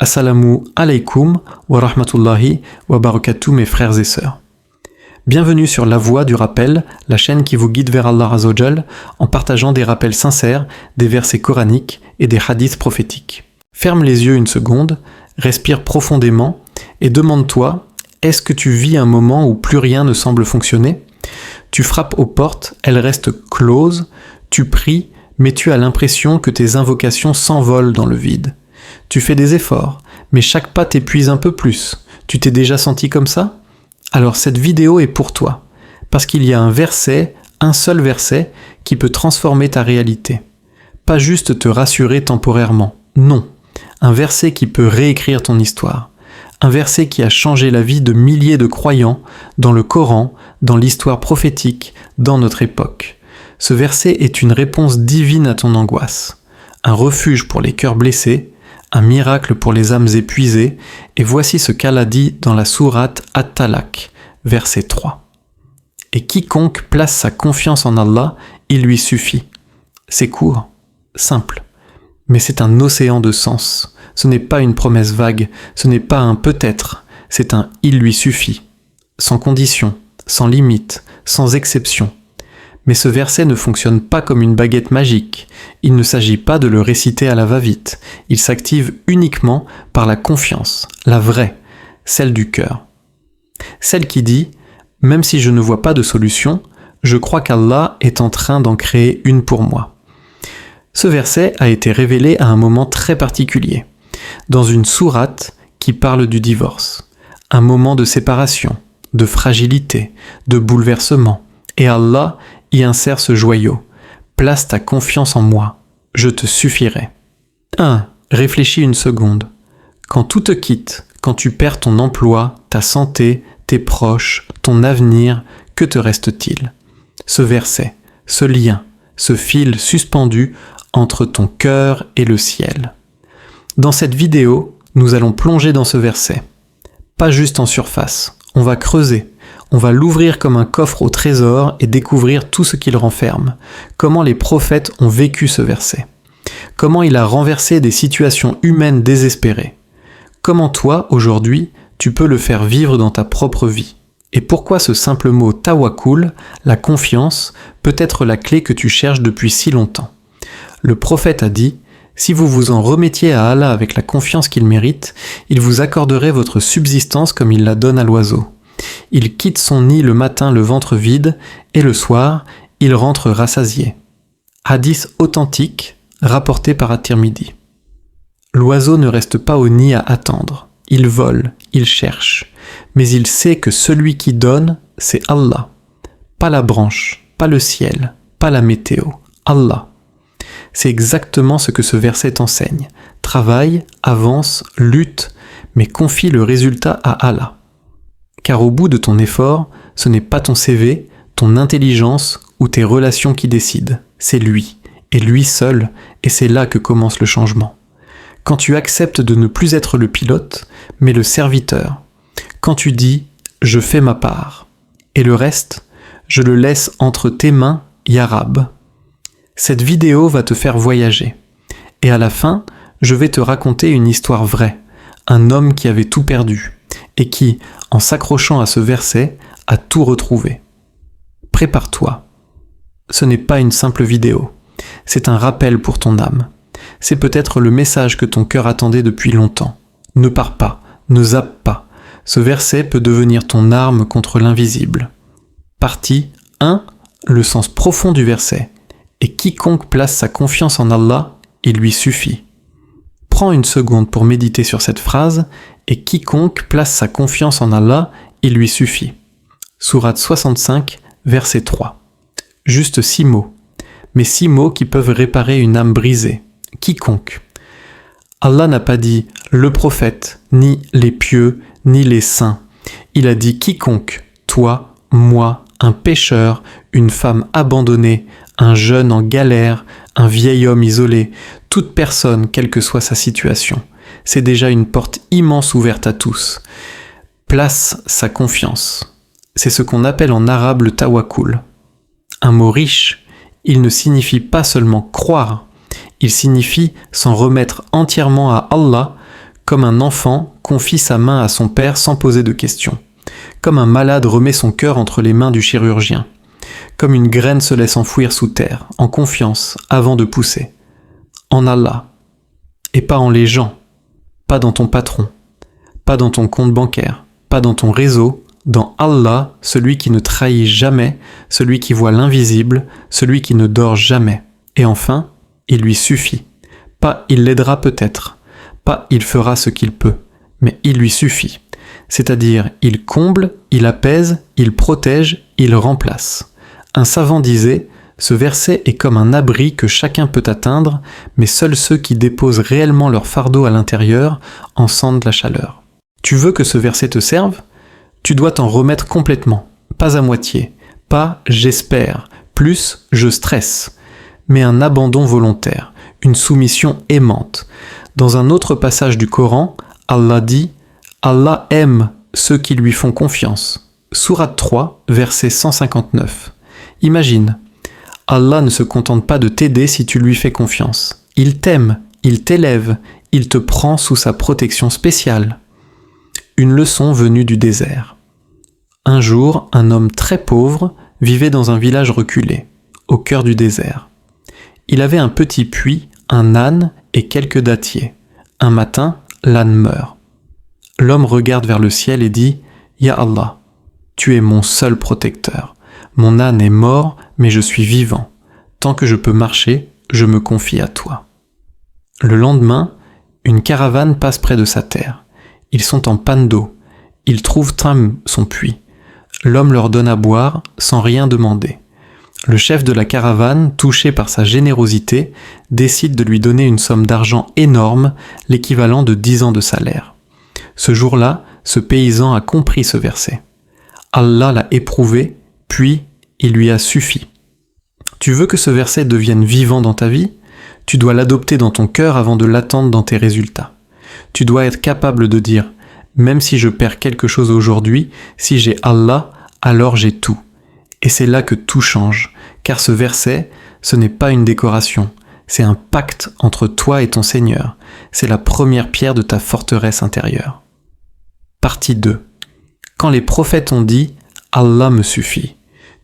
Assalamu alaikum wa rahmatullahi wa barakatuh mes frères et sœurs. Bienvenue sur La Voix du Rappel, la chaîne qui vous guide vers Allah Azzawajal en partageant des rappels sincères, des versets coraniques et des hadiths prophétiques. Ferme les yeux une seconde, respire profondément et demande-toi, est-ce que tu vis un moment où plus rien ne semble fonctionner ? Tu frappes aux portes, elles restent closes, tu pries, mais tu as l'impression que tes invocations s'envolent dans le vide. Tu fais des efforts, mais chaque pas t'épuise un peu plus. Tu t'es déjà senti comme ça ? Alors cette vidéo est pour toi, parce qu'il y a un verset, un seul verset, qui peut transformer ta réalité. Pas juste te rassurer temporairement, non. Un verset qui peut réécrire ton histoire. Un verset qui a changé la vie de milliers de croyants dans le Coran, dans l'histoire prophétique, dans notre époque. Ce verset est une réponse divine à ton angoisse, un refuge pour les cœurs blessés, un miracle pour les âmes épuisées, et voici ce qu'Allah dit dans la sourate At-Talaq, verset 3. Et quiconque place sa confiance en Allah, il lui suffit. C'est court, simple, mais c'est un océan de sens. Ce n'est pas une promesse vague, ce n'est pas un peut-être, c'est un il lui suffit, sans condition, sans limite, sans exception. Mais ce verset ne fonctionne pas comme une baguette magique. Il ne s'agit pas de le réciter à la va-vite. Il s'active uniquement par la confiance, la vraie, celle du cœur. Celle qui dit « Même si je ne vois pas de solution, je crois qu'Allah est en train d'en créer une pour moi. » Ce verset a été révélé à un moment très particulier, dans une sourate qui parle du divorce. Un moment de séparation, de fragilité, de bouleversement. Et Allah y insère ce joyau. Place ta confiance en moi, je te suffirai. 1. Réfléchis une seconde. Quand tout te quitte, quand tu perds ton emploi, ta santé, tes proches, ton avenir, que te reste-t-il ? Ce verset, ce lien, ce fil suspendu entre ton cœur et le ciel. Dans cette vidéo, nous allons plonger dans ce verset. Pas juste en surface, on va creuser. On va l'ouvrir comme un coffre au trésor et découvrir tout ce qu'il renferme. Comment les prophètes ont vécu ce verset. Comment il a renversé des situations humaines désespérées. Comment toi, aujourd'hui, tu peux le faire vivre dans ta propre vie. Et pourquoi ce simple mot tawakkul, la confiance, peut être la clé que tu cherches depuis si longtemps. Le prophète a dit « Si vous vous en remettiez à Allah avec la confiance qu'il mérite, il vous accorderait votre subsistance comme il la donne à l'oiseau. Il quitte son nid le matin le ventre vide, et le soir, il rentre rassasié. » Hadith authentique, rapporté par At-Tirmidhi. L'oiseau ne reste pas au nid à attendre. Il vole, il cherche. Mais il sait que celui qui donne, c'est Allah. Pas la branche, pas le ciel, pas la météo. Allah. C'est exactement ce que ce verset enseigne. Travaille, avance, lutte, mais confie le résultat à Allah. Car au bout de ton effort, ce n'est pas ton CV, ton intelligence ou tes relations qui décident. C'est lui, et lui seul, et c'est là que commence le changement. Quand tu acceptes de ne plus être le pilote, mais le serviteur. Quand tu dis « je fais ma part » et le reste, je le laisse entre tes mains, Ya Rab. Cette vidéo va te faire voyager. Et à la fin, je vais te raconter une histoire vraie. Un homme qui avait tout perdu. Et qui, en s'accrochant à ce verset, a tout retrouvé. Prépare-toi. Ce n'est pas une simple vidéo. C'est un rappel pour ton âme. C'est peut-être le message que ton cœur attendait depuis longtemps. Ne pars pas, ne zappe pas. Ce verset peut devenir ton arme contre l'invisible. Partie 1. Le sens profond du verset. Et quiconque place sa confiance en Allah, il lui suffit. Prends une seconde pour méditer sur cette phrase, et quiconque place sa confiance en Allah, il lui suffit. Sourate 65, verset 3. Juste 6 mots, mais 6 mots qui peuvent réparer une âme brisée. Quiconque. Allah n'a pas dit le prophète, ni les pieux, ni les saints. Il a dit quiconque, toi, moi, un pécheur, une femme abandonnée, un jeune en galère, un vieil homme isolé, toute personne, quelle que soit sa situation. C'est déjà une porte immense ouverte à tous. Place sa confiance. C'est ce qu'on appelle en arabe le tawakkul. Un mot riche, il ne signifie pas seulement croire, il signifie s'en remettre entièrement à Allah comme un enfant confie sa main à son père sans poser de questions, comme un malade remet son cœur entre les mains du chirurgien, comme une graine se laisse enfouir sous terre, en confiance, avant de pousser. En Allah, et pas en les gens, pas dans ton patron, pas dans ton compte bancaire, pas dans ton réseau, dans Allah, celui qui ne trahit jamais, celui qui voit l'invisible, celui qui ne dort jamais. Et enfin, il lui suffit. Pas il l'aidera peut-être, pas il fera ce qu'il peut, mais il lui suffit. C'est-à-dire, il comble, il apaise, il protège, il remplace. Un savant disait, ce verset est comme un abri que chacun peut atteindre, mais seuls ceux qui déposent réellement leur fardeau à l'intérieur en sentent la chaleur. Tu veux que ce verset te serve ? Tu dois t'en remettre complètement, pas à moitié, pas « j'espère », plus « je stresse », mais un abandon volontaire, une soumission aimante. Dans un autre passage du Coran, Allah dit « Allah aime ceux qui lui font confiance ». Sourate 3, verset 159. Imagine, Allah ne se contente pas de t'aider si tu lui fais confiance. Il t'aime, il t'élève, il te prend sous sa protection spéciale. Une leçon venue du désert. Un jour, un homme très pauvre vivait dans un village reculé, au cœur du désert. Il avait un petit puits, un âne et quelques dattiers. Un matin, l'âne meurt. L'homme regarde vers le ciel et dit « Ya Allah, tu es mon seul protecteur. Mon âne est mort, mais je suis vivant. Tant que je peux marcher, je me confie à toi. » Le lendemain, une caravane passe près de sa terre. Ils sont en panne d'eau. Ils trouvent Tam, son puits. L'homme leur donne à boire sans rien demander. Le chef de la caravane, touché par sa générosité, décide de lui donner une somme d'argent énorme, l'équivalent de 10 ans de salaire. Ce jour-là, ce paysan a compris ce verset. Allah l'a éprouvé, puis il lui a suffi. Tu veux que ce verset devienne vivant dans ta vie ? Tu dois l'adopter dans ton cœur avant de l'attendre dans tes résultats. Tu dois être capable de dire « Même si je perds quelque chose aujourd'hui, si j'ai Allah, alors j'ai tout. » Et c'est là que tout change, car ce verset, ce n'est pas une décoration, c'est un pacte entre toi et ton Seigneur. C'est la première pierre de ta forteresse intérieure. Partie 2. Quand les prophètes ont dit « Allah me suffit »,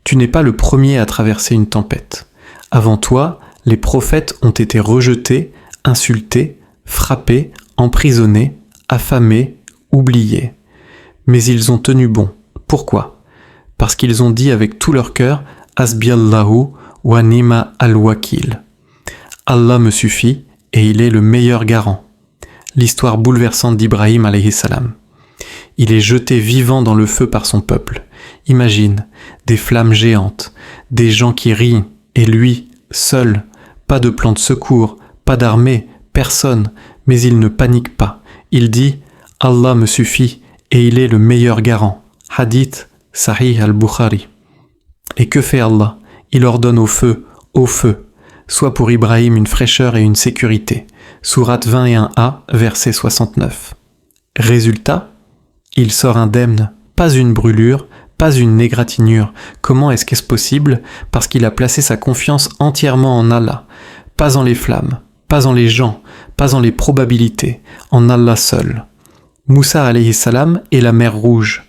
tu n'es pas le premier à traverser une tempête. Avant toi, les prophètes ont été rejetés, insultés, frappés, emprisonnés, affamés, oubliés. Mais ils ont tenu bon. Pourquoi ? Parce qu'ils ont dit avec tout leur cœur « Hasbiallahu wa nima al-wakil ». Allah me suffit et il est le meilleur garant. L'histoire bouleversante d'Ibrahim alayhi salam. Il est jeté vivant dans le feu par son peuple. Imagine, des flammes géantes, des gens qui rient, et lui, seul, pas de plan de secours, pas d'armée, personne, mais il ne panique pas. Il dit « Allah me suffit et il est le meilleur garant ». Hadith Sahih al-Bukhari. Et que fait Allah ? Il ordonne au feu, soit pour Ibrahim une fraîcheur et une sécurité. Sourate 21a, verset 69. Résultat ? Il sort indemne, pas une brûlure, pas une égratignure. Comment est-ce possible ? Parce qu'il a placé sa confiance entièrement en Allah, pas en les flammes, pas en les gens, pas en les probabilités, en Allah seul. Moussa alayhi salam et la mer Rouge.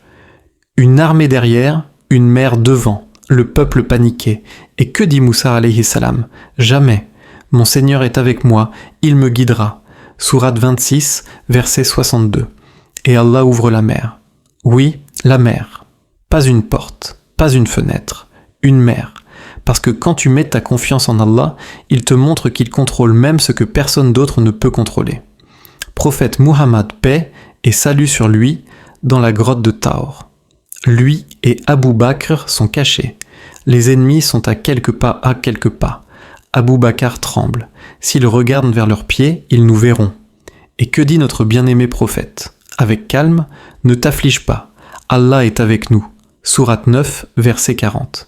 Une armée derrière, une mer devant, le peuple paniqué. Et que dit Moussa alayhi salam ? Jamais. Mon Seigneur est avec moi, il me guidera. Sourate 26, verset 62. Et Allah ouvre la mer. Oui, la mer. Pas une porte, pas une fenêtre, une mer. Parce que quand tu mets ta confiance en Allah, il te montre qu'il contrôle même ce que personne d'autre ne peut contrôler. Prophète Muhammad, paix et salut sur lui, dans la grotte de Taor. Lui et Abu Bakr sont cachés. Les ennemis sont à quelques pas. Abu Bakr tremble. S'ils regardent vers leurs pieds, ils nous verront. Et que dit notre bien-aimé prophète ? Avec calme, ne t'afflige pas. Allah est avec nous. Sourate 9, verset 40.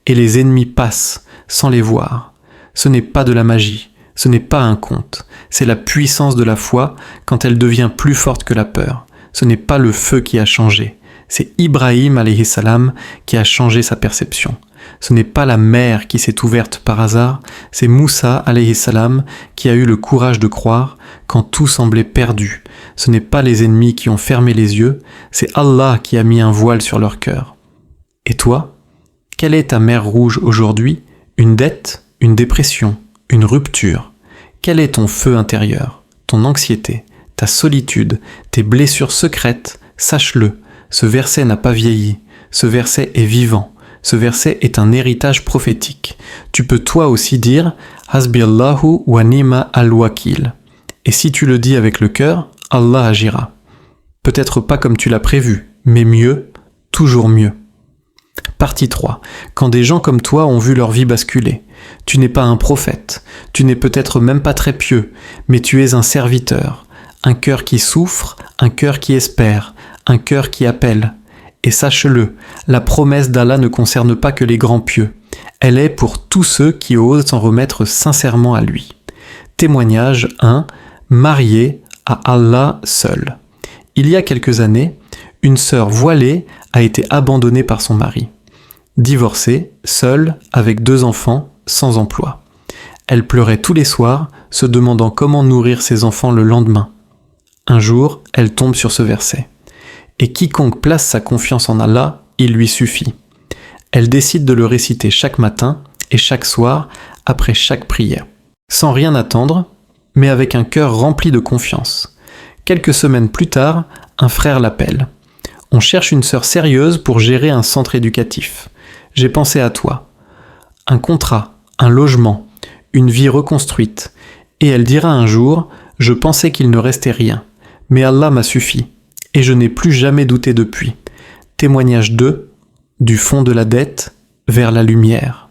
Et les ennemis passent, sans les voir. Ce n'est pas de la magie, ce n'est pas un conte. C'est la puissance de la foi quand elle devient plus forte que la peur. Ce n'est pas le feu qui a changé, C'est Ibrahim alayhi salam qui a changé sa perception. Ce n'est pas la mer qui s'est ouverte par hasard, c'est Moussa alayhi salam qui a eu le courage de croire quand tout semblait perdu. Ce n'est pas les ennemis qui ont fermé les yeux, c'est Allah qui a mis un voile sur leur cœur. Et toi, quelle est ta mer rouge aujourd'hui? Une dette? Une dépression? Une rupture? Quel est ton feu intérieur? Ton anxiété? Ta solitude? Tes blessures secrètes? Sache-le, ce verset n'a pas vieilli, ce verset est vivant. Ce verset est un héritage prophétique. Tu peux toi aussi dire « Hasbi Allahu wa ni'ma al-wakil ». Et si tu le dis avec le cœur, Allah agira. Peut-être pas comme tu l'as prévu, mais mieux, toujours mieux. Partie 3. Quand des gens comme toi ont vu leur vie basculer, tu n'es pas un prophète, tu n'es peut-être même pas très pieux, mais tu es un serviteur, un cœur qui souffre, un cœur qui espère, un cœur qui appelle. Et sache-le, la promesse d'Allah ne concerne pas que les grands pieux. Elle est pour tous ceux qui osent s'en remettre sincèrement à lui. Témoignage 1. Marié à Allah seul. Il y a quelques années, une sœur voilée a été abandonnée par son mari. Divorcée, seule, avec 2 enfants, sans emploi. Elle pleurait tous les soirs, se demandant comment nourrir ses enfants le lendemain. Un jour, elle tombe sur ce verset. Et quiconque place sa confiance en Allah, il lui suffit. Elle décide de le réciter chaque matin et chaque soir après chaque prière. Sans rien attendre, mais avec un cœur rempli de confiance. Quelques semaines plus tard, un frère l'appelle. On cherche une sœur sérieuse pour gérer un centre éducatif. J'ai pensé à toi. Un contrat, un logement, une vie reconstruite. Et elle dira un jour, je pensais qu'il ne restait rien, mais Allah m'a suffi. Et je n'ai plus jamais douté depuis. Témoignage 2, du fond de la dette vers la lumière.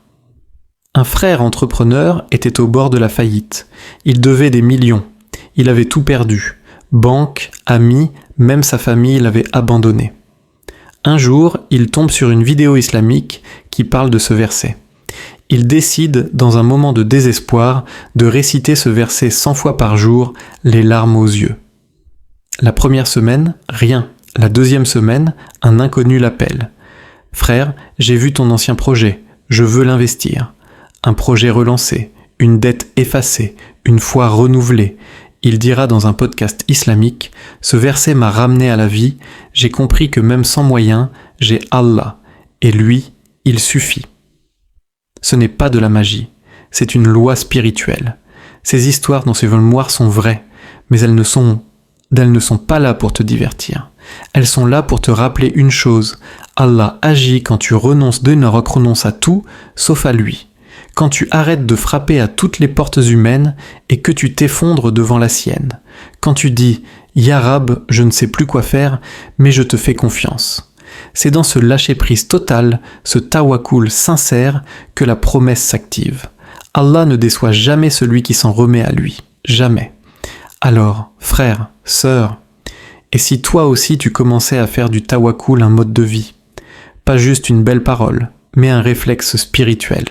Un frère entrepreneur était au bord de la faillite. Il devait des millions. Il avait tout perdu. Banque, amis, même sa famille l'avait abandonné. Un jour, il tombe sur une vidéo islamique qui parle de ce verset. Il décide, dans un moment de désespoir, de réciter ce verset 100 fois par jour, les larmes aux yeux. La première semaine, rien. La deuxième semaine, un inconnu l'appelle. « Frère, j'ai vu ton ancien projet, je veux l'investir. » Un projet relancé, une dette effacée, une foi renouvelée. Il dira dans un podcast islamique, « Ce verset m'a ramené à la vie, j'ai compris que même sans moyens, j'ai Allah, et lui, il suffit. » Ce n'est pas de la magie, c'est une loi spirituelle. Ces histoires dans ces mémoires sont vraies, mais elles ne sont pas là pour te divertir. Elles sont là pour te rappeler une chose. Allah agit quand tu renonces à tout, sauf à lui. Quand tu arrêtes de frapper à toutes les portes humaines et que tu t'effondres devant la sienne. Quand tu dis « Ya Rab, je ne sais plus quoi faire, mais je te fais confiance ». C'est dans ce lâcher-prise total, ce tawakkul sincère, que la promesse s'active. Allah ne déçoit jamais celui qui s'en remet à lui. Jamais. Alors, frère, sœur, et si toi aussi tu commençais à faire du tawakkul un mode de vie, pas juste une belle parole, mais un réflexe spirituel,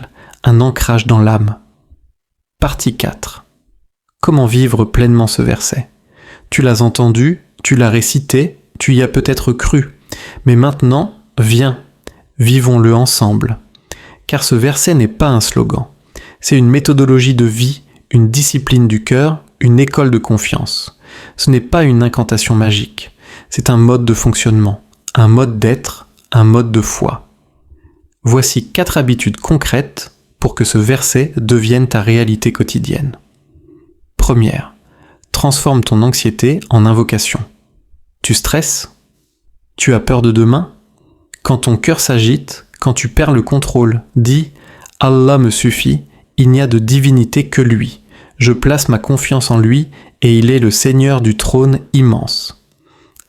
un ancrage dans l'âme. Partie 4. Comment vivre pleinement ce verset? Tu l'as entendu, tu l'as récité, tu y as peut-être cru, mais maintenant, viens, vivons-le ensemble. Car ce verset n'est pas un slogan, c'est une méthodologie de vie, une discipline du cœur, une école de confiance. Ce n'est pas une incantation magique, c'est un mode de fonctionnement, un mode d'être, un mode de foi. Voici 4 habitudes concrètes pour que ce verset devienne ta réalité quotidienne. Première, transforme ton anxiété en invocation. Tu stresses? Tu as peur de demain? Quand ton cœur s'agite, quand tu perds le contrôle, dis « Allah me suffit, il n'y a de divinité que lui. Je place ma confiance en lui et il est le Seigneur du trône immense. »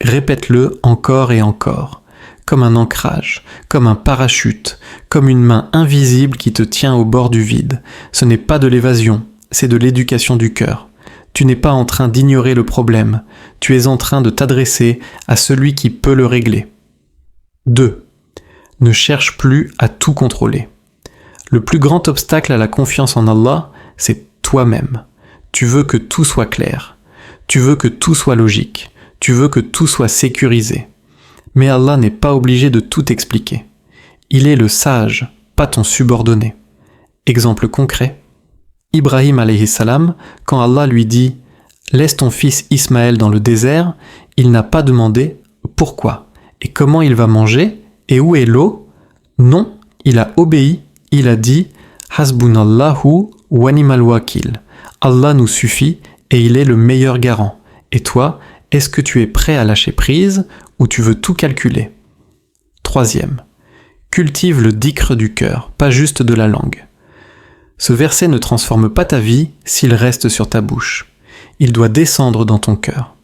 Répète-le encore et encore, comme un ancrage, comme un parachute, comme une main invisible qui te tient au bord du vide. Ce n'est pas de l'évasion, c'est de l'éducation du cœur. Tu n'es pas en train d'ignorer le problème, tu es en train de t'adresser à celui qui peut le régler. 2. Ne cherche plus à tout contrôler. Le plus grand obstacle à la confiance en Allah, c'est toi-même. Tu veux que tout soit clair. Tu veux que tout soit logique. Tu veux que tout soit sécurisé. Mais Allah n'est pas obligé de tout expliquer. Il est le sage, pas ton subordonné. Exemple concret. Ibrahim alayhi salam, quand Allah lui dit « Laisse ton fils Ismaël dans le désert », il n'a pas demandé « Pourquoi ? Et comment il va manger ? Et où est l'eau ?» Non, il a obéi, il a dit « Hasbunallahu wa ni'mal wakil ». Allah nous suffit et il est le meilleur garant. Et toi, est-ce que tu es prêt à lâcher prise ou tu veux tout calculer ? Troisième. Cultive le dhikr du cœur, pas juste de la langue. Ce verset ne transforme pas ta vie s'il reste sur ta bouche. Il doit descendre dans ton cœur.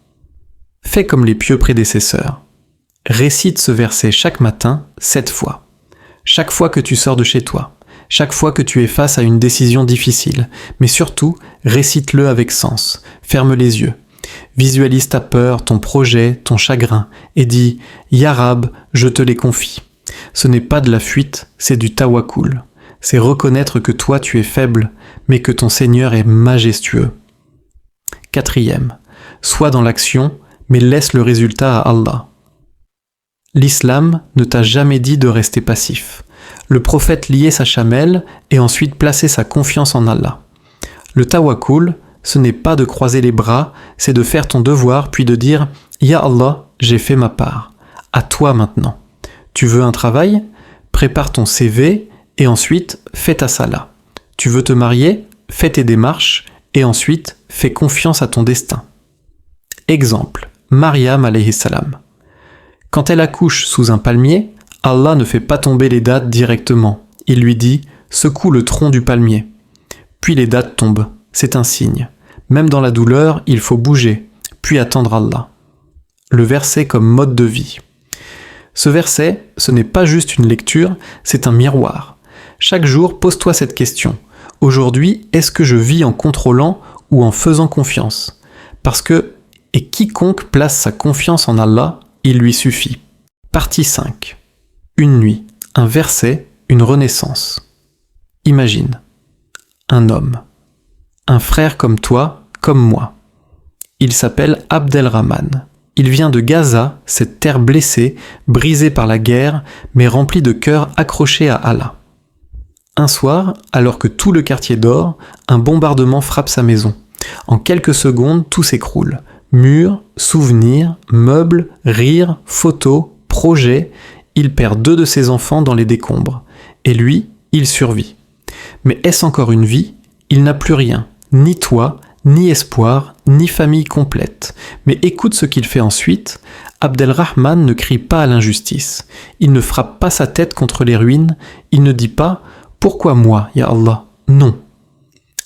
Fais comme les pieux prédécesseurs. Récite ce verset chaque matin 7 fois. Chaque fois que tu sors de chez toi. Chaque fois que tu es face à une décision difficile. Mais surtout, récite-le avec sens. Ferme les yeux. Visualise ta peur, ton projet, ton chagrin. Et dis « Ya Rab, je te les confie ». Ce n'est pas de la fuite, c'est du tawakkul. C'est reconnaître que toi tu es faible, mais que ton Seigneur est majestueux. Quatrième, sois dans l'action, mais laisse le résultat à Allah. L'islam ne t'a jamais dit de rester passif. Le prophète liait sa chamelle et ensuite plaçait sa confiance en Allah. Le tawakkul, ce n'est pas de croiser les bras, c'est de faire ton devoir puis de dire « Ya Allah, j'ai fait ma part. À toi maintenant. Tu veux un travail ? Prépare ton CV et ensuite fais ta sala. Tu veux te marier ? Fais tes démarches et ensuite fais confiance à ton destin. » Exemple, Maryam alayhi salam. Quand elle accouche sous un palmier, Allah ne fait pas tomber les dattes directement. Il lui dit « Secoue le tronc du palmier ». Puis les dattes tombent. C'est un signe. Même dans la douleur, il faut bouger, puis attendre Allah. Le verset comme mode de vie. Ce verset, ce n'est pas juste une lecture, c'est un miroir. Chaque jour, pose-toi cette question. Aujourd'hui, est-ce que je vis en contrôlant ou en faisant confiance ? Parce que, et quiconque place sa confiance en Allah, il lui suffit. Partie 5. Une nuit, un verset, une renaissance. Imagine. Un homme. Un frère comme toi, comme moi. Il s'appelle Abdelrahman. Il vient de Gaza, cette terre blessée, brisée par la guerre, mais remplie de cœurs accrochés à Allah. Un soir, alors que tout le quartier dort, un bombardement frappe sa maison. En quelques secondes, tout s'écroule. Murs, souvenirs, meubles, rires, photos, projets. Il perd 2 de ses enfants dans les décombres. Et lui, il survit. Mais est-ce encore une vie ? Il n'a plus rien. Ni toit, ni espoir, ni famille complète. Mais écoute ce qu'il fait ensuite. Abdelrahman ne crie pas à l'injustice. Il ne frappe pas sa tête contre les ruines. Il ne dit pas « Pourquoi moi, ya Allah ?» Non.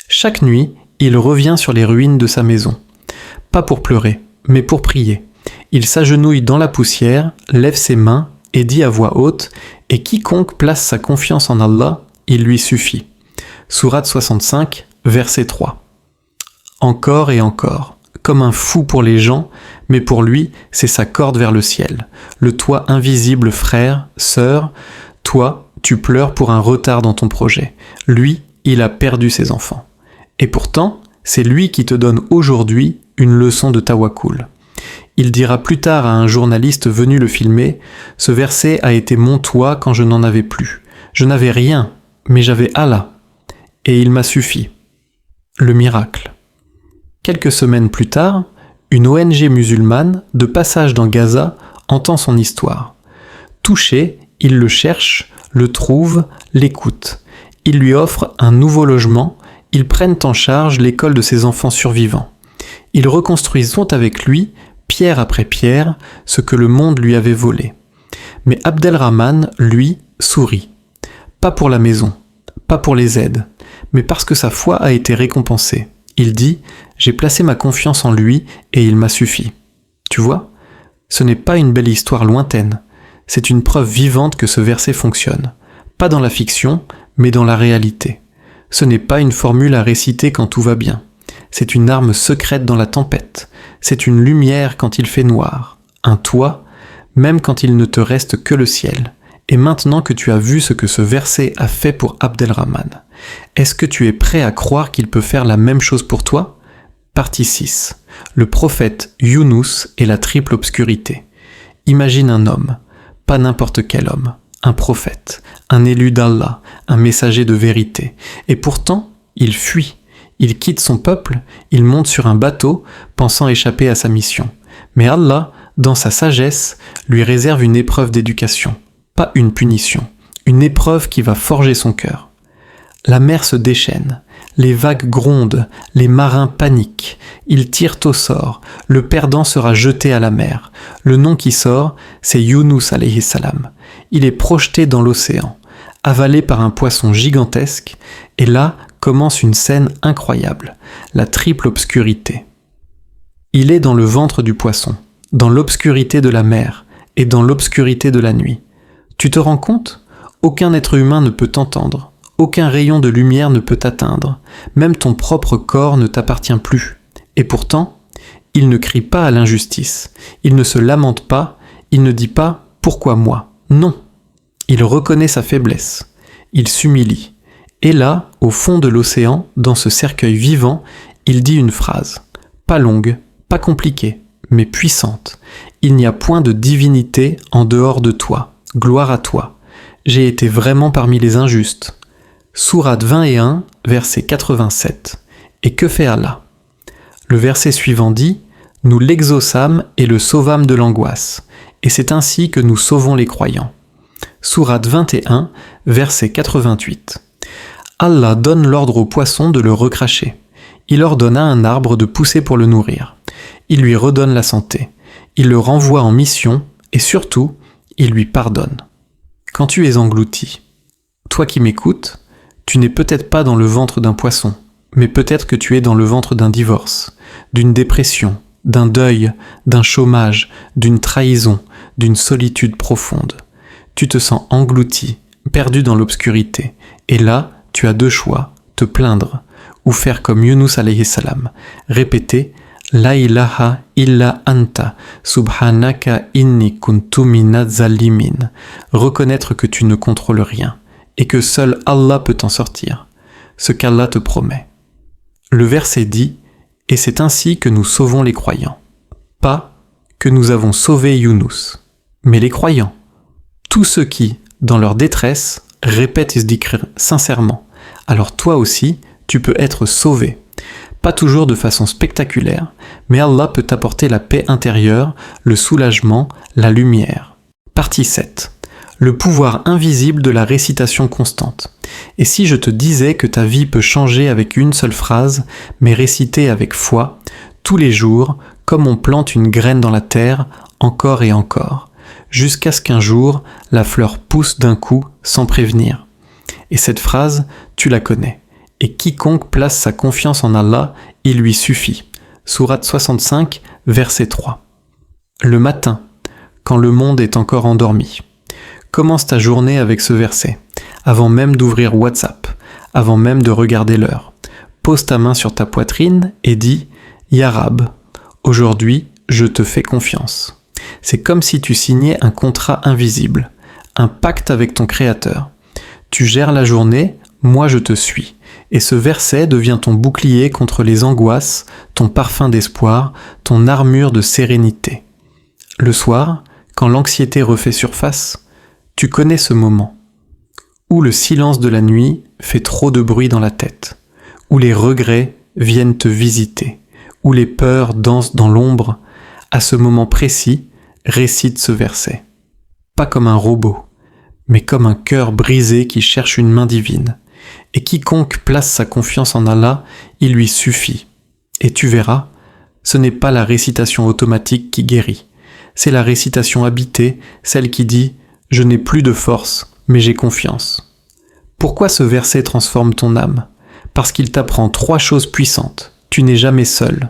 Chaque nuit, il revient sur les ruines de sa maison. Pas pour pleurer, mais pour prier. Il s'agenouille dans la poussière, lève ses mains et dit à voix haute « Et quiconque place sa confiance en Allah, il lui suffit. » Sourate 65, verset 3. Encore et encore, comme un fou pour les gens, mais pour lui, c'est sa corde vers le ciel. Le toit invisible, frère, sœur, toi, tu pleures pour un retard dans ton projet. Lui, il a perdu ses enfants. Et pourtant, c'est lui qui te donne aujourd'hui une leçon de tawakkul. Il dira plus tard à un journaliste venu le filmer, « Ce verset a été mon toit quand je n'en avais plus. Je n'avais rien, mais j'avais Allah. Et il m'a suffi. » Le miracle. Quelques semaines plus tard, une ONG musulmane, de passage dans Gaza, entend son histoire. Touché, il le cherche, le trouve, l'écoute. Ils lui offrent un nouveau logement, ils prennent en charge l'école de ses enfants survivants. Ils reconstruisent avec lui, pierre après pierre, ce que le monde lui avait volé. Mais Abdelrahman, lui, sourit. Pas pour la maison, pas pour les aides, mais parce que sa foi a été récompensée. Il dit « J'ai placé ma confiance en lui et il m'a suffi. » Tu vois, ce n'est pas une belle histoire lointaine. C'est une preuve vivante que ce verset fonctionne. Pas dans la fiction, mais dans la réalité. Ce n'est pas une formule à réciter quand tout va bien. C'est une arme secrète dans la tempête. C'est une lumière quand il fait noir. Un toit, même quand il ne te reste que le ciel. Et maintenant que tu as vu ce que ce verset a fait pour Abdelrahman, est-ce que tu es prêt à croire qu'il peut faire la même chose pour toi ? Partie 6. Le prophète Younous et la triple obscurité. Imagine un homme, pas n'importe quel homme, un prophète, un élu d'Allah, un messager de vérité, et pourtant, il fuit. Il quitte son peuple, il monte sur un bateau, pensant échapper à sa mission. Mais Allah, dans sa sagesse, lui réserve une épreuve d'éducation, pas une punition, une épreuve qui va forger son cœur. La mer se déchaîne, les vagues grondent, les marins paniquent, ils tirent au sort, le perdant sera jeté à la mer. Le nom qui sort, c'est Yunus alayhi salam. Il est projeté dans l'océan, avalé par un poisson gigantesque, et là commence une scène incroyable, la triple obscurité. Il est dans le ventre du poisson, dans l'obscurité de la mer et dans l'obscurité de la nuit. Tu te rends compte ? Aucun être humain ne peut t'entendre. Aucun rayon de lumière ne peut t'atteindre, même ton propre corps ne t'appartient plus. Et pourtant, il ne crie pas à l'injustice, il ne se lamente pas, il ne dit pas « pourquoi moi ?» Non, il reconnaît sa faiblesse, il s'humilie. Et là, au fond de l'océan, dans ce cercueil vivant, il dit une phrase, pas longue, pas compliquée, mais puissante. Il n'y a point de divinité en dehors de toi, gloire à toi. J'ai été vraiment parmi les injustes. Sourate 21, verset 87. Et que fait Allah ? Le verset suivant dit « Nous l'exaucâmes et le sauvâmes de l'angoisse, et c'est ainsi que nous sauvons les croyants. » Sourate 21, verset 88. Allah donne l'ordre au poisson de le recracher. Il ordonne à un arbre de pousser pour le nourrir. Il lui redonne la santé. Il le renvoie en mission et surtout, il lui pardonne. Quand tu es englouti, toi qui m'écoutes, tu n'es peut-être pas dans le ventre d'un poisson, mais peut-être que tu es dans le ventre d'un divorce, d'une dépression, d'un deuil, d'un chômage, d'une trahison, d'une solitude profonde. Tu te sens englouti, perdu dans l'obscurité, et là, tu as deux choix, te plaindre, ou faire comme Yunus alayhi salam, répéter « La ilaha illa anta, subhanaka inni kuntu minaz zalimin » reconnaître que tu ne contrôles rien, et que seul Allah peut t'en sortir, ce qu'Allah te promet. Le verset dit « Et c'est ainsi que nous sauvons les croyants ». Pas que nous avons sauvé Yunus, mais les croyants. Tous ceux qui, dans leur détresse, répètent Izdikr sincèrement. Alors toi aussi, tu peux être sauvé. Pas toujours de façon spectaculaire, mais Allah peut t'apporter la paix intérieure, le soulagement, la lumière. Partie 7. Le pouvoir invisible de la récitation constante. Et si je te disais que ta vie peut changer avec une seule phrase, mais récitée avec foi, tous les jours, comme on plante une graine dans la terre, encore et encore, jusqu'à ce qu'un jour, la fleur pousse d'un coup sans prévenir. Et cette phrase, tu la connais. Et quiconque place sa confiance en Allah, il lui suffit. Sourate 65, verset 3. Le matin, quand le monde est encore endormi. Commence ta journée avec ce verset, avant même d'ouvrir WhatsApp, avant même de regarder l'heure. Pose ta main sur ta poitrine et dis « Ya Rab, aujourd'hui, je te fais confiance ». C'est comme si tu signais un contrat invisible, un pacte avec ton Créateur. Tu gères la journée, moi je te suis. Et ce verset devient ton bouclier contre les angoisses, ton parfum d'espoir, ton armure de sérénité. Le soir, quand l'anxiété refait surface, tu connais ce moment où le silence de la nuit fait trop de bruit dans la tête, où les regrets viennent te visiter, où les peurs dansent dans l'ombre. À ce moment précis, récite ce verset. Pas comme un robot, mais comme un cœur brisé qui cherche une main divine. Et quiconque place sa confiance en Allah, il lui suffit. Et tu verras, ce n'est pas la récitation automatique qui guérit. C'est la récitation habitée, celle qui dit « Je n'ai plus de force, mais j'ai confiance ». Pourquoi ce verset transforme ton âme ? Parce qu'il t'apprend 3 choses puissantes. Tu n'es jamais seul,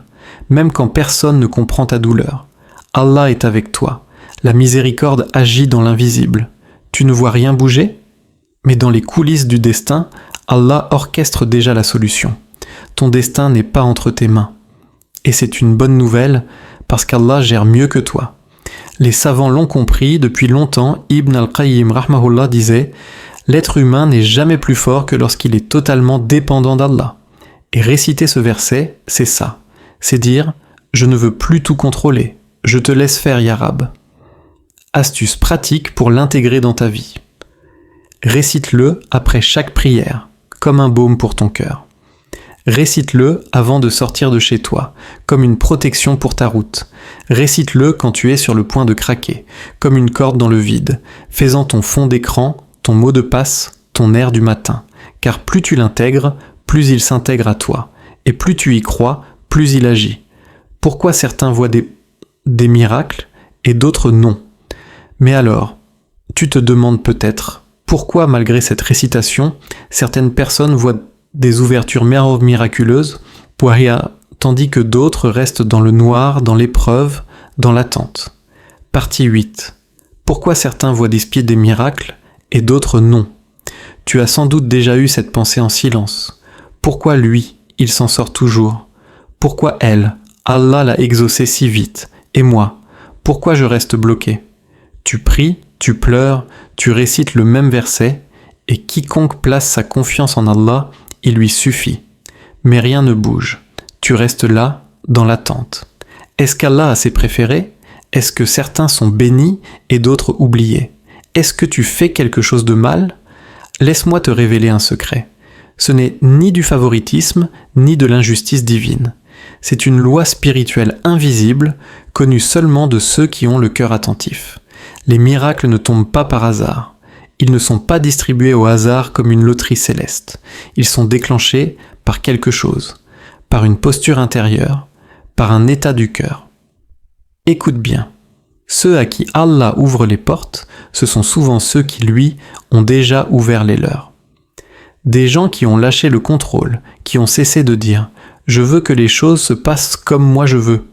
même quand personne ne comprend ta douleur. Allah est avec toi. La miséricorde agit dans l'invisible. Tu ne vois rien bouger ? Mais dans les coulisses du destin, Allah orchestre déjà la solution. Ton destin n'est pas entre tes mains. Et c'est une bonne nouvelle, parce qu'Allah gère mieux que toi. Les savants l'ont compris, depuis longtemps, Ibn al-Qayyim rahmahullah disait « L'être humain n'est jamais plus fort que lorsqu'il est totalement dépendant d'Allah. » Et réciter ce verset, c'est ça. C'est dire « Je ne veux plus tout contrôler. Je te laisse faire, Ya Rab. » Astuce pratique pour l'intégrer dans ta vie. Récite-le après chaque prière, comme un baume pour ton cœur. Récite-le avant de sortir de chez toi, comme une protection pour ta route. Récite-le quand tu es sur le point de craquer, comme une corde dans le vide, faisant ton fond d'écran, ton mot de passe, ton air du matin. Car plus tu l'intègres, plus il s'intègre à toi. Et plus tu y crois, plus il agit. Pourquoi certains voient des miracles et d'autres non? Mais alors, tu te demandes peut-être, pourquoi malgré cette récitation, certaines personnes voient des ouvertures miraculeuses, tandis que d'autres restent dans le noir, dans l'épreuve, dans l'attente. Partie 8. Pourquoi certains voient des miracles et d'autres non? Tu as sans doute déjà eu cette pensée en silence. Pourquoi lui, il s'en sort toujours? Pourquoi elle, Allah l'a exaucé si vite? Et moi, pourquoi je reste bloqué? Tu pries, tu pleures, tu récites le même verset, et quiconque place sa confiance en Allah, il lui suffit. Mais rien ne bouge. Tu restes là, dans l'attente. Est-ce qu'Allah a ses préférés? Est-ce que certains sont bénis et d'autres oubliés? Est-ce que tu fais quelque chose de mal? Laisse-moi te révéler un secret. Ce n'est ni du favoritisme, ni de l'injustice divine. C'est une loi spirituelle invisible, connue seulement de ceux qui ont le cœur attentif. Les miracles ne tombent pas par hasard. Ils ne sont pas distribués au hasard comme une loterie céleste. Ils sont déclenchés par quelque chose, par une posture intérieure, par un état du cœur. Écoute bien. Ceux à qui Allah ouvre les portes, ce sont souvent ceux qui, lui, ont déjà ouvert les leurs. Des gens qui ont lâché le contrôle, qui ont cessé de dire « Je veux que les choses se passent comme moi je veux »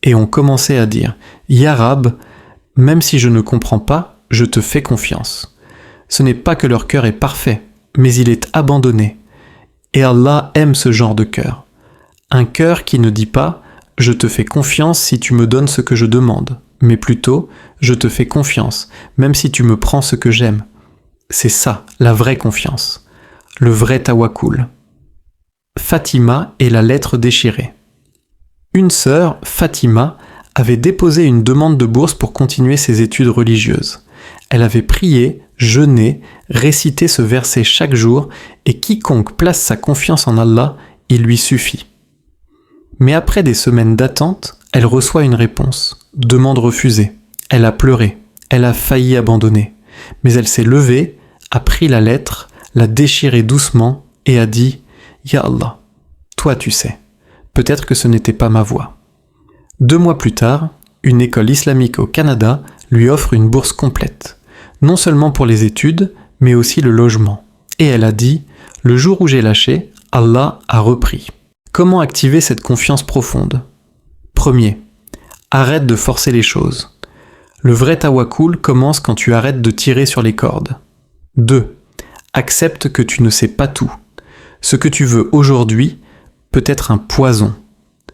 et ont commencé à dire « Ya Rab, même si je ne comprends pas, je te fais confiance. » Ce n'est pas que leur cœur est parfait, mais il est abandonné. Et Allah aime ce genre de cœur. Un cœur qui ne dit pas « Je te fais confiance si tu me donnes ce que je demande », mais plutôt « Je te fais confiance, même si tu me prends ce que j'aime ». C'est ça, la vraie confiance. Le vrai tawakkul. Fatima et la lettre déchirée. Une sœur, Fatima, avait déposé une demande de bourse pour continuer ses études religieuses. Elle avait prié, jeûné, récité ce verset chaque jour, et quiconque place sa confiance en Allah, il lui suffit. Mais après des semaines d'attente, elle reçoit une réponse. Demande refusée. Elle a pleuré. Elle a failli abandonner. Mais elle s'est levée, a pris la lettre, l'a déchirée doucement et a dit « Ya Allah, toi tu sais, peut-être que ce n'était pas ma voie. » 2 mois plus tard, une école islamique au Canada lui offre une bourse complète, non seulement pour les études, mais aussi le logement. Et elle a dit « Le jour où j'ai lâché, Allah a repris. » Comment activer cette confiance profonde? Premier, arrête de forcer les choses. Le vrai tawakkul commence quand tu arrêtes de tirer sur les cordes. 2. Accepte que tu ne sais pas tout. Ce que tu veux aujourd'hui peut être un poison.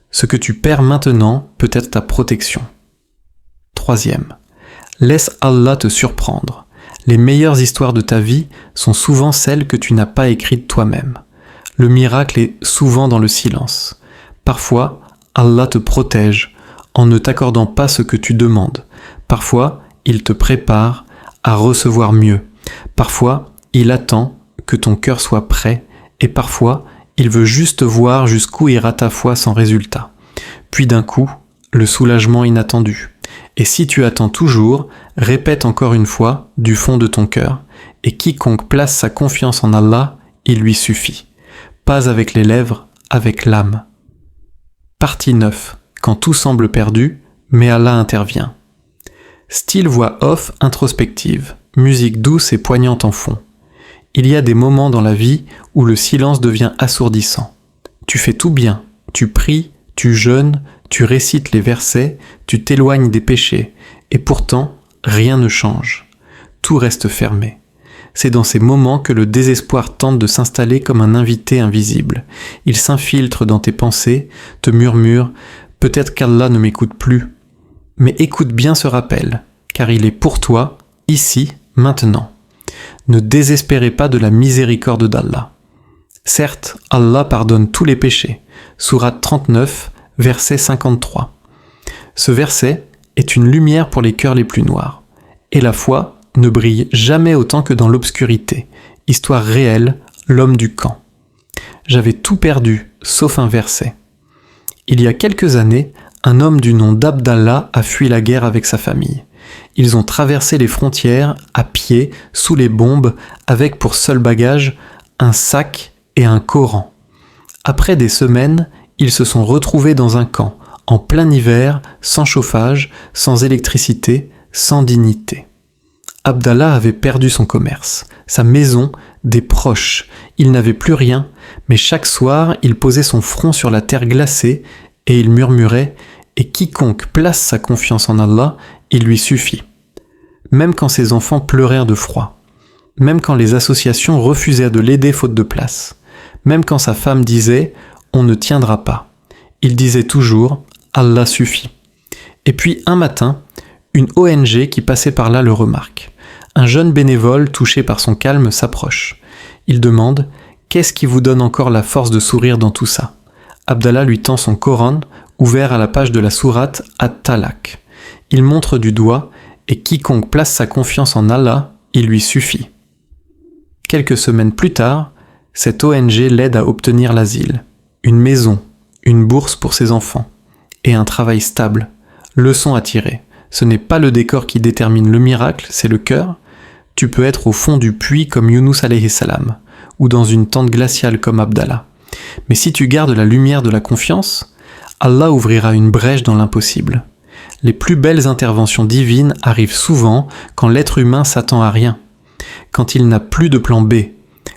Ce que tu perds maintenant peut être ta protection. 3. Laisse Allah te surprendre. Les meilleures histoires de ta vie sont souvent celles que tu n'as pas écrites toi-même. Le miracle est souvent dans le silence. Parfois, Allah te protège en ne t'accordant pas ce que tu demandes. Parfois, il te prépare à recevoir mieux. Parfois, il attend que ton cœur soit prêt et parfois, il veut juste voir jusqu'où ira ta foi sans résultat. Puis d'un coup, le soulagement inattendu. Et si tu attends toujours, répète encore une fois du fond de ton cœur, et quiconque place sa confiance en Allah, il lui suffit. Pas avec les lèvres, avec l'âme. Partie 9. Quand tout semble perdu, mais Allah intervient. Style voix off introspective, musique douce et poignante en fond. Il y a des moments dans la vie où le silence devient assourdissant. Tu fais tout bien, tu pries, tu jeûnes, tu récites les versets, tu t'éloignes des péchés, et pourtant, rien ne change. Tout reste fermé. C'est dans ces moments que le désespoir tente de s'installer comme un invité invisible. Il s'infiltre dans tes pensées, te murmure « Peut-être qu'Allah ne m'écoute plus ». Mais écoute bien ce rappel, car il est pour toi, ici, maintenant. Ne désespérez pas de la miséricorde d'Allah. Certes, Allah pardonne tous les péchés. Sourate 39, verset 53. Ce verset est une lumière pour les cœurs les plus noirs. Et la foi ne brille jamais autant que dans l'obscurité. Histoire réelle, l'homme du camp. J'avais tout perdu, sauf un verset. Il y a quelques années, un homme du nom d'Abdallah a fui la guerre avec sa famille. Ils ont traversé les frontières à pied, sous les bombes, avec pour seul bagage un sac et un Coran. Après des semaines, ils se sont retrouvés dans un camp, en plein hiver, sans chauffage, sans électricité, sans dignité. Abdallah avait perdu son commerce, sa maison, des proches. Il n'avait plus rien, mais chaque soir, il posait son front sur la terre glacée et il murmurait « Et quiconque place sa confiance en Allah, il lui suffit. » Même quand ses enfants pleurèrent de froid, même quand les associations refusèrent de l'aider faute de place, même quand sa femme disait « On ne tiendra pas », il disait toujours « Allah suffit ». Et puis un matin, une ONG qui passait par là le remarque. Un jeune bénévole touché par son calme s'approche. Il demande « Qu'est-ce qui vous donne encore la force de sourire dans tout ça ?» Abdallah lui tend son Coran, ouvert à la page de la sourate At-Talaq. Il montre du doigt « Et quiconque place sa confiance en Allah, il lui suffit. » Quelques semaines plus tard, cette ONG l'aide à obtenir l'asile, une maison, une bourse pour ses enfants, et un travail stable. Leçon à tirer. Ce n'est pas le décor qui détermine le miracle, c'est le cœur. Tu peux être au fond du puits comme Yunus alayhi salam, ou dans une tente glaciale comme Abdallah. Mais si tu gardes la lumière de la confiance, Allah ouvrira une brèche dans l'impossible. Les plus belles interventions divines arrivent souvent quand l'être humain s'attend à rien, quand il n'a plus de plan B,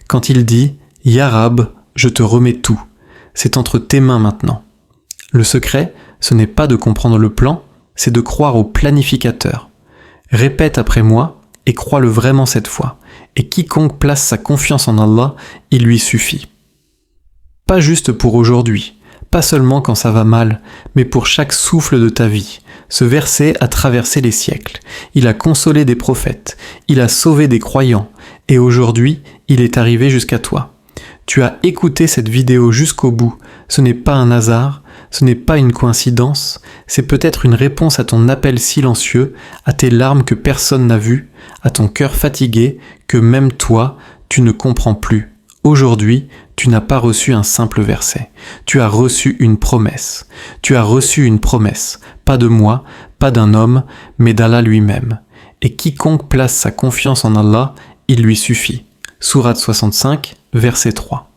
quand il dit « Ya Rab, je te remets tout, c'est entre tes mains maintenant ». Le secret, ce n'est pas de comprendre le plan, c'est de croire au planificateur. Répète après moi et crois-le vraiment cette fois. Et quiconque place sa confiance en Allah, il lui suffit. Pas juste pour aujourd'hui, pas seulement quand ça va mal, mais pour chaque souffle de ta vie. Ce verset a traversé les siècles. Il a consolé des prophètes, il a sauvé des croyants, et aujourd'hui, il est arrivé jusqu'à toi. Tu as écouté cette vidéo jusqu'au bout, ce n'est pas un hasard, ce n'est pas une coïncidence, c'est peut-être une réponse à ton appel silencieux, à tes larmes que personne n'a vues, à ton cœur fatigué que même toi, tu ne comprends plus. Aujourd'hui, tu n'as pas reçu un simple verset, tu as reçu une promesse. Tu as reçu une promesse, pas de moi, pas d'un homme, mais d'Allah lui-même. Et quiconque place sa confiance en Allah, il lui suffit. Sourate 65, verset 3.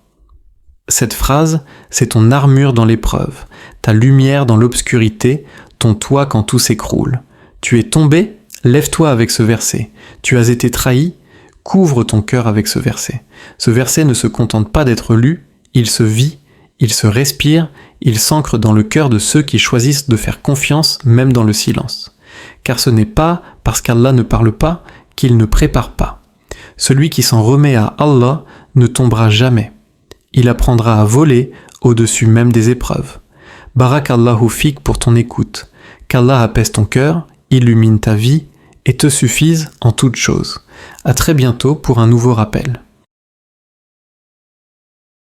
Cette phrase, c'est ton armure dans l'épreuve, ta lumière dans l'obscurité, ton toit quand tout s'écroule. Tu es tombé, lève-toi avec ce verset. Tu as été trahi, couvre ton cœur avec ce verset. Ce verset ne se contente pas d'être lu, il se vit, il se respire, il s'ancre dans le cœur de ceux qui choisissent de faire confiance même dans le silence. Car ce n'est pas parce qu'Allah ne parle pas qu'il ne prépare pas. Celui qui s'en remet à Allah ne tombera jamais. Il apprendra à voler au-dessus même des épreuves. Barakallahu fik pour ton écoute. Qu'Allah apaise ton cœur, illumine ta vie et te suffise en toutes choses. À très bientôt pour un nouveau rappel.